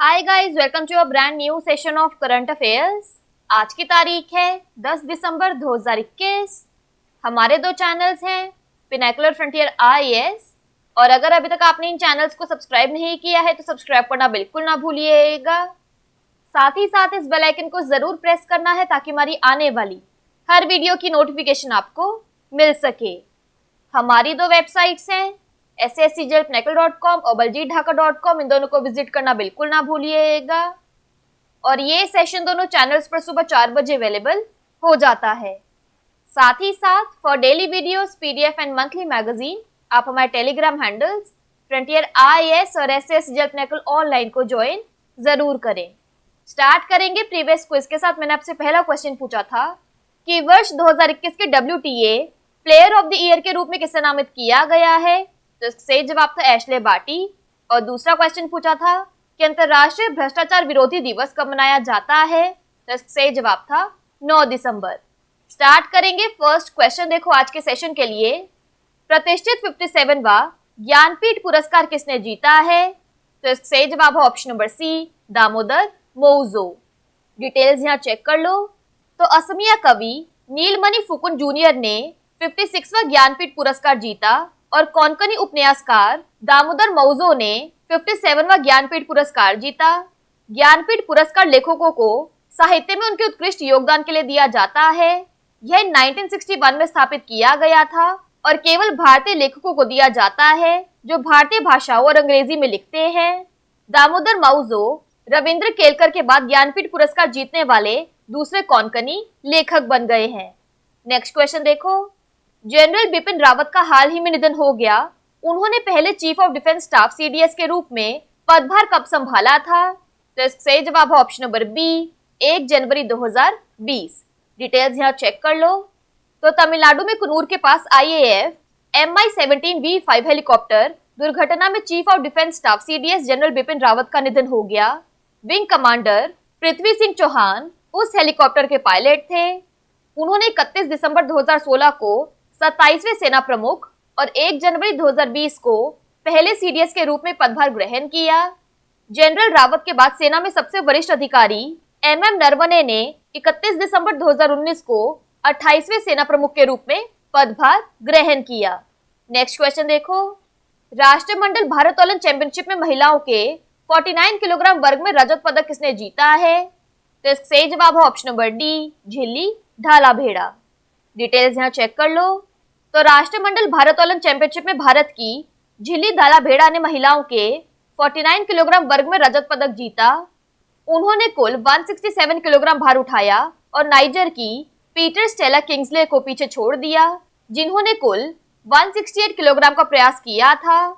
Hi guys, welcome to a brand new session of current affairs. आज की तारीख है 10 दिसंबर 2021। हमारे दो चैनल्स हैं, पिनेकुलर फ्रंटियर आईएएस, और अगर अभी तक आपने इन चैनल्स को सब्सक्राइब नहीं किया है तो सब्सक्राइब करना बिल्कुल ना भूलिएगा। साथ ही साथ इस बेल आइकन को जरूर प्रेस करना है ताकि हमारी आने वाली हर वीडियो की नोटिफिकेशन आपको मिल सके। हमारी दो वेबसाइट्स हैं, sscjelpnekal.com और baljeetdhaka.com। इन दोनों को विजिट करना बिल्कुल ना भूलिएगा। और ये सेशन दोनों चैनल्स पर सुबह 4 बजे अवेलेबल हो जाता है। साथ ही साथ for daily videos, PDF and monthly magazine आप हमारे टेलीग्राम हैंडल्स फ्रंटियर आईएएस और sscjelpnekal ऑनलाइन को ज्वाइन जरूर करें। स्टार्ट करेंगे प्रीवियस क्विज के साथ। मैंने आपसे पहला क्वेश्चन पूछा था कि वर्ष 2021 के WTA player of the year के रूप में किसे नामित किया गया है, तो सही जवाब था एशले बार्टी। और दूसरा क्वेश्चन पूछा था कि अंतरराष्ट्रीय भ्रष्टाचार विरोधी दिवस कब मनाया जाता है, तो सही जवाब था 9 दिसंबर। स्टार्ट करेंगे फर्स्ट क्वेश्चन। देखो आज के सेशन के लिए प्रतिष्ठित 57वां ज्ञानपीठ पुरस्कार किसने जीता है, तो सही जवाब है option number C, Damodar Mauzo. Details यहाँ चेक कर लो। तो असमिया कवि नीलमणि फुकुन जूनियर ने 56वां ज्ञानपीठ पुरस्कार जीता और कोंकणी उपन्यासकार दामोदर मौजो ने 57वां ज्ञानपीठ पुरस्कार जीता। ज्ञानपीठ पुरस्कार लेखकों को साहित्य में उनके उत्कृष्ट योगदान के लिए दिया जाता है। यह 1961 में स्थापित किया गया था और केवल भारतीय लेखकों को दिया जाता है जो भारतीय भाषाओं और अंग्रेजी में लिखते हैं। दामोदर मौजो रविंद्र केलकर के बाद ज्ञानपीठ पुरस्कार जीतने वाले दूसरे कोंकणी लेखक बन गए हैं। नेक्स्ट क्वेश्चन देखो। जनरल बिपिन रावत का हाल ही में निधन हो गया। उन्होंने पहले chief of defence staff CDS के रूप में पदभार कब संभाला था, तो सही जवाब है ऑप्शन नंबर बी, 1 जनवरी 2020। डिटेल्स यहाँ चेक कर लो। तो तमिलनाडु में कुन्नूर के पास IAF MI-17V5 हेलीकॉप्टर दुर्घटना में chief of defence staff CDS general Bipin Rawat का निधन हो गया। विंग कमांडर पृथ्वी सिंह चौहान उस हेलीकॉप्टर के पायलट थे। उन्होंने 31 दिसंबर 2016 को 27वें सेना प्रमुख और 1 जनवरी 2020 को पहले सीडीएस के रूप में पदभार ग्रहण किया। जनरल रावत के बाद सेना में सबसे वरिष्ठ अधिकारी MM नरवणे ने 31 दिसंबर 2019 को 28वें सेना प्रमुख के रूप में पदभार ग्रहण किया। नेक्स्ट क्वेश्चन देखो। राष्ट्रमंडल भारोत्तोलन चैंपियनशिप में महिलाओं के 49 किलोग्राम वर्ग में रजत पदक किसने जीता है, तो इसका सही जवाब है ऑप्शन नंबर डी, झिल्ली ढालाभेड़ा। डिटेल्स यहाँ चेक कर लो। तो राष्ट्रमंडल भारोत्तोलन चैंपियनशिप में भारत की झिल्ली ढालाभेड़ा ने महिलाओं के 49 किलोग्राम वर्ग में रजत पदक जीता। उन्होंने कुल 167 किलोग्राम भार उठाया और नाइजर की पीटर स्टेला किंग्सले को पीछे छोड़ दिया, जिन्होंने कुल 168 किलोग्राम का प्रयास किया था।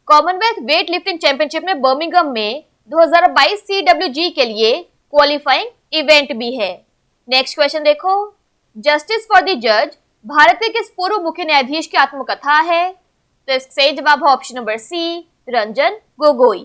कॉमनवेल्थ वेट लिफ्टिंग चैंपियनशिप में बर्मिंघम में 2022 CWG के लिए क्वालिफाइंग इवेंट भी है। नेक्स्ट क्वेश्चन देखो। जस्टिस फॉर द जज भारत के किस पूर्व मुख्य न्यायाधीश की आत्मकथा है, तो इसका सही जवाब है option number C, Ranjan Gogoi.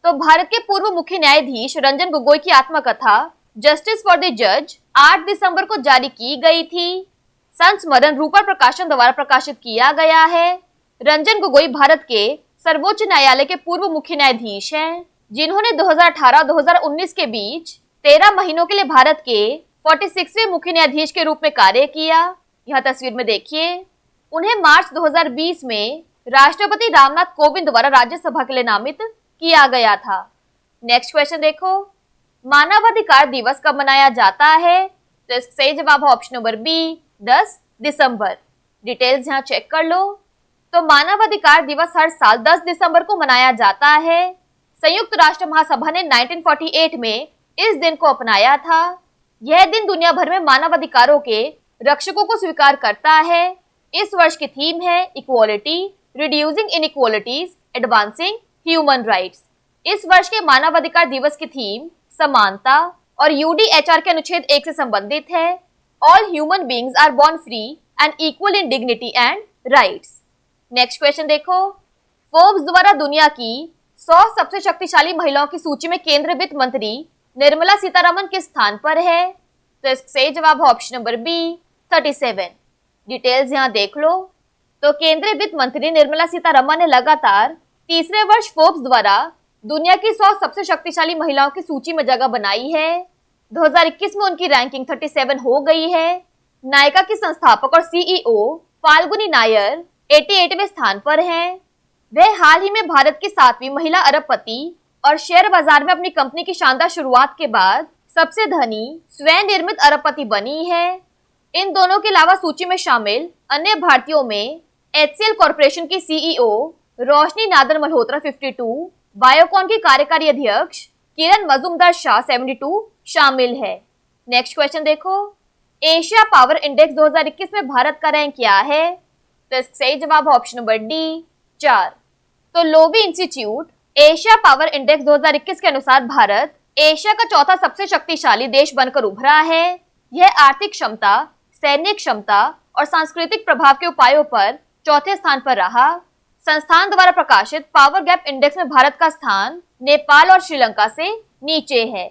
तो भारत के पूर्व मुख्य न्यायाधीश रंजन गोगोई की आत्मकथा जस्टिस फॉर द जज 8 दिसंबर को जारी की गई थी। संस्मरण रूपा प्रकाशन द्वारा प्रकाशित किया गया है। रंजन गोगोई भारत के सर्वोच्च न्यायालय के पूर्व मुख्य न्यायाधीश हैं, जिन्होंने 2018-2019 के बीच 13 महीनों के लिए भारत के 46वें मुख्य न्यायाधीश के रूप में कार्य किया। यह तस्वीर में देखिए। उन्हें मार्च 2020 में राष्ट्रपति रामनाथ कोविंद द्वारा राज्यसभा के लिए नामित किया गया था। नेक्स्ट क्वेश्चन देखो। मानवाधिकार दिवस कब मनाया जाता है, तो इसका सही जवाब है ऑप्शन नंबर बी, 10 दिसंबर। डिटेल्स यहाँ चेक कर लो। तो मानवाधिकार दिवस हर साल 10 दिसंबर को मनाया जाता है। संयुक्त राष्ट्र महासभा ने 1948 में इस दिन को अपनाया था। यह दिन दुनिया भर में मानवाधिकारों के रक्षकों को स्वीकार करता है। इस वर्ष की थीम है equality, reducing inequalities, advancing human rights. इस वर्ष के मानवाधिकार दिवस की थीम समानता और UDHR के अनुच्छेद 1 से संबंधित है। All human beings are born free and equal in dignity and rights. Next question देखो। फोर्ब्स द्वारा दुनिया की 100 सबसे शक्तिशाली महिलाओं की सूची में केंद्रीय वित्त मंत्री निर्मला सीतारमण किस स्थान पर है, तो इसका सही जवाब है ऑप्शन नंबर बी, 37। डिटेल्स यहाँ देख लो। तो केंद्रीय वित्त मंत्री निर्मला सीतारमण ने लगातार तीसरे वर्ष फोर्ब्स द्वारा दुनिया की 100 सबसे शक्तिशाली महिलाओं की सूची में जगह बनाई है। 2021 में उनकी रैंकिंग 37 हो गई है। नायका की संस्थापक और सीईओ फाल्गुनी नायर 88वें स्थान पर हैं। वह हाल ही में भारत की 7वीं महिला अरबपति और शेयर बाजार में अपनी कंपनी की शानदार शुरुआत के बाद सबसे धनी स्वयं निर्मित अरबपति बनी है। इन दोनों के अलावा सूची में शामिल अन्य भारतीयों में HCL कॉर्पोरेशन की सीईओ रोशनी नादर मल्होत्रा 52, बायोकॉन की कार्यकारी अध्यक्ष किरण मजूमदार शाह 72 शामिल है। नेक्स्ट क्वेश्चन देखो, एशिया पावर इंडेक्स 2021 में भारत का रैंक क्या है? तो इसका सही जवाब ऑप्शन नंबर डी 4। तो Loewi institute Asia power index 2021 के अनुसार भारत एशिया का चौथा सबसे शक्तिशाली देश बनकर उभरा है। यह आर्थिक क्षमता, सैन्य क्षमता और सांस्कृतिक प्रभाव के उपायों पर चौथे स्थान पर रहा। संस्थान द्वारा प्रकाशित पावर गैप इंडेक्स में भारत का स्थान नेपाल और श्रीलंका से नीचे है।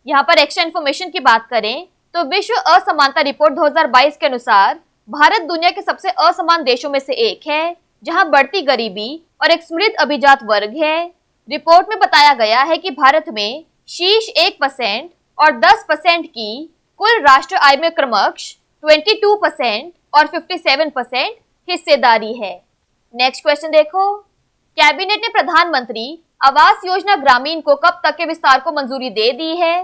यहाँ पर एक्स्ट्रा इन्फॉर्मेशन की बात करें तो विश्व असमानता रिपोर्ट 2022 के अनुसार भारत दुनिया के सबसे असमान देशों में से एक है, जहां बढ़ती गरीबी और एक समृद्ध अभिजात वर्ग है। रिपोर्ट में बताया गया है कि भारत में शीर्ष 1% और 10% की कुल राष्ट्र आय में क्रमश 22% और 57% हिस्सेदारी है। नेक्स्ट क्वेश्चन देखो, कैबिनेट ने प्रधानमंत्री आवास योजना ग्रामीण को कब तक के विस्तार को मंजूरी दे दी है?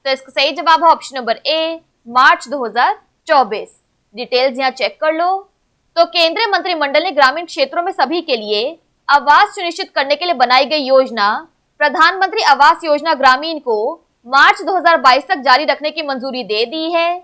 तो इसका सही जवाब है option number A March 2024। Details यहाँ चेक कर लो। तो केंद्रीय मंत्रिमंडल ने ग्रामीण क्षेत्रों में सभी के लिए आवास सुनिश्चित करने के लिए बनाई गई योजना प्रधानमंत्री आवास योजना ग्रामीण को मार्च 2022 तक जारी रखने की मंजूरी दे दी है।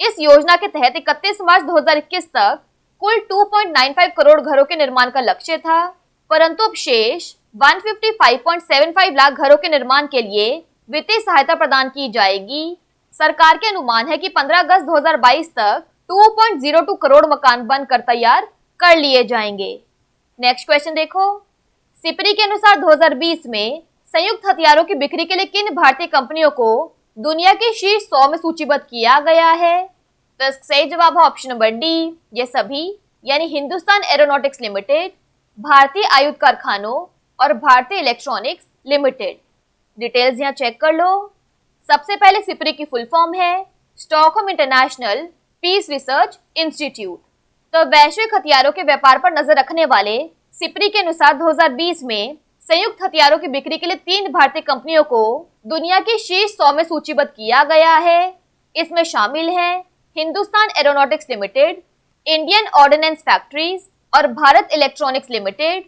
इस योजना के तहत 31 मार्च 2021 तक कुल 2.95 करोड़ घरों के निर्माण का लक्ष्य था, परंतु अब शेष 155.75 लाख घरों के निर्माण के लिए वित्तीय सहायता प्रदान की जाएगी। सरकार के अनुमान है कि 15 अगस्त 2022 तक 2.02 करोड़ मकान बनकर तैयार कर लिए जाएंगे। नेक्स्ट क्वेश्चन देखो, सिपरी के अनुसार 2020 में संयुक्त हथियारों की बिक्री के लिए किन भारतीय कंपनियों को दुनिया के शीर्ष 100 में सूचीबद्ध किया गया है? तो इसका सही जवाब है ऑप्शन नंबर डी, ये सभी यानी हिंदुस्तान एरोनॉटिक्स लिमिटेड, भारतीय आयुध कारखानों और भारतीय इलेक्ट्रॉनिक्स लिमिटेड। डिटेल्स यहाँ चेक कर लो। सबसे पहले सिपरी की फुल फॉर्म है Stockholm International Peace Research Institute. तो वैश्विक हथियारों के व्यापार पर नजर रखने वाले सिपरी के अनुसार 2020 में संयुक्त हथियारों की बिक्री के लिए 3 भारतीय कंपनियों को दुनिया की शीर्ष 100 में सूचीबद्ध किया गया है। इसमें शामिल हैं Hindustan aeronautics limited, Indian ordinance factories और भारत इलेक्ट्रॉनिक्स लिमिटेड।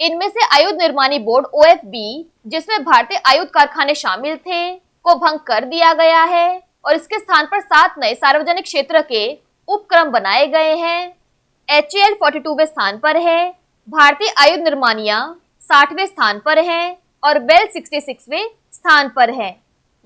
इनमें से आयुध निर्माणी बोर्ड OFB, जिसमें भारतीय आयुध कारखाने शामिल थे, को भंग कर दिया गया है और इसके स्थान पर 7 नए सार्वजनिक क्षेत्र के उपक्रम बनाए गए हैं। HAL 42वें स्थान पर है, भारतीय आयुध निर्माणियां 60वें स्थान पर हैं और बेल 66वें स्थान पर है।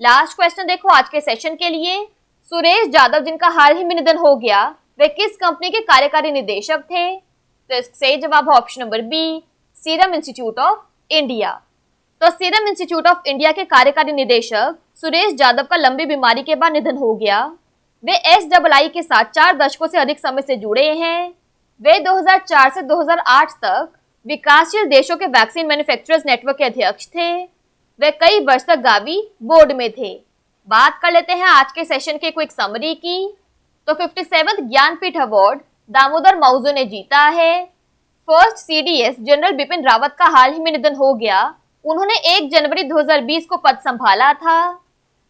लास्ट क्वेश्चन देखो आज के सेशन के लिए, सुरेश यादव जिनका हाल ही में निधन हो गया, वे किस कंपनी के कार्यकारी निदेशक थे? तो इसका सही जवाब है option number B, Serum Institute of India. तो सीरम इंस्टीट्यूट ऑफ इंडिया के कार्यकारी निदेशक सुरेश यादव का लंबी बीमारी के बाद निधन हो गया। वे SII के साथ 4 दशकों से अधिक समय से जुड़े हैं। वे 2004 से 2008 तक विकासशील देशों के वैक्सीन मैन्युफैक्चरर्स नेटवर्क के अध्यक्ष थे। वे कई वर्ष तक गावी बोर्ड में थे। बात कर लेते हैं आज के सेशन के क्विक समरी की। तो 57th ज्ञानपीठ अवार्ड दामोदर माउजो ने जीता है। First CDS general Bipin Rawat का हाल ही में निधन हो गया। उन्होंने 1 जनवरी 2020 को पद संभाला था।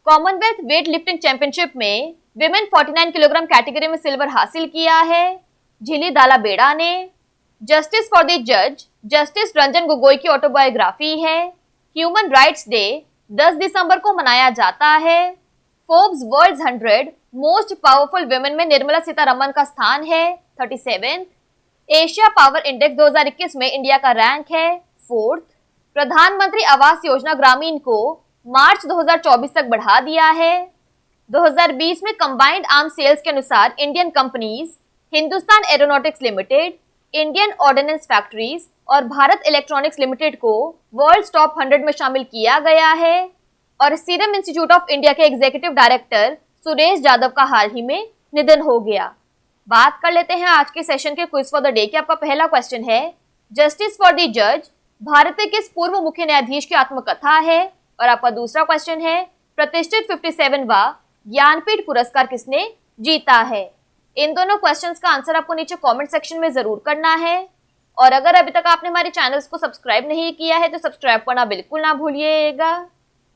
कॉमनवेल्थ वेट लिफ्टिंग चैंपियनशिप में विमेन 49 किलोग्राम कैटेगरी में सिल्वर हासिल किया है झिली दाला बेड़ा ने। जस्टिस फॉर द जज जस्टिस रंजन गोगोई की ऑटोबायोग्राफी है। ह्यूमन राइट्स डे 10 दिसंबर को मनाया जाता है। Forbes world 100 most powerful women में निर्मला सीतारमन का स्थान है 37th। एशिया पावर इंडेक्स 2021 में इंडिया का रैंक है 4th। प्रधानमंत्री आवास योजना ग्रामीण को मार्च 2024 तक बढ़ा दिया है। 2020 में कंबाइंड आर्म्स सेल्स के अनुसार Indian companies Hindustan aeronautics limited, Indian ordinance factories और भारत इलेक्ट्रॉनिक्स लिमिटेड को वर्ल्ड टॉप 100 में शामिल किया गया है। और सीरम इंस्टीट्यूट ऑफ इंडिया के एग्जीक्यूटिव डायरेक्टर सुरेश यादव का हाल ही में निधन हो गया। बात कर लेते हैं आज के सेशन के क्विज फॉर द डे की। आपका पहला क्वेश्चन है, जस्टिस फॉर द जज भारत के किस पूर्व मुख्य न्यायाधीश की आत्मकथा है? और आपका दूसरा क्वेश्चन है, प्रतिष्ठित 57वां ज्ञानपीठ पुरस्कार किसने जीता है? इन दोनों क्वेश्चंस का आंसर आपको नीचे कमेंट सेक्शन में जरूर करना है। और अगर अभी तक आपने हमारे चैनल्स को सब्सक्राइब नहीं किया है तो सब्सक्राइब करना बिल्कुल ना भूलिएगा।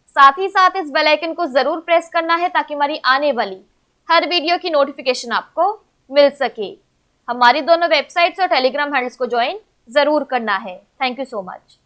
साथ ही साथ इस बेल आइकन को जरूर प्रेस करना है ताकि हमारी आने वाली हर वीडियो की नोटिफिकेशन आपको मिल सके। हमारी दोनों वेबसाइट्स और टेलीग्राम हैंडल्स को ज्वाइन जरूर करना है। Thank you so much.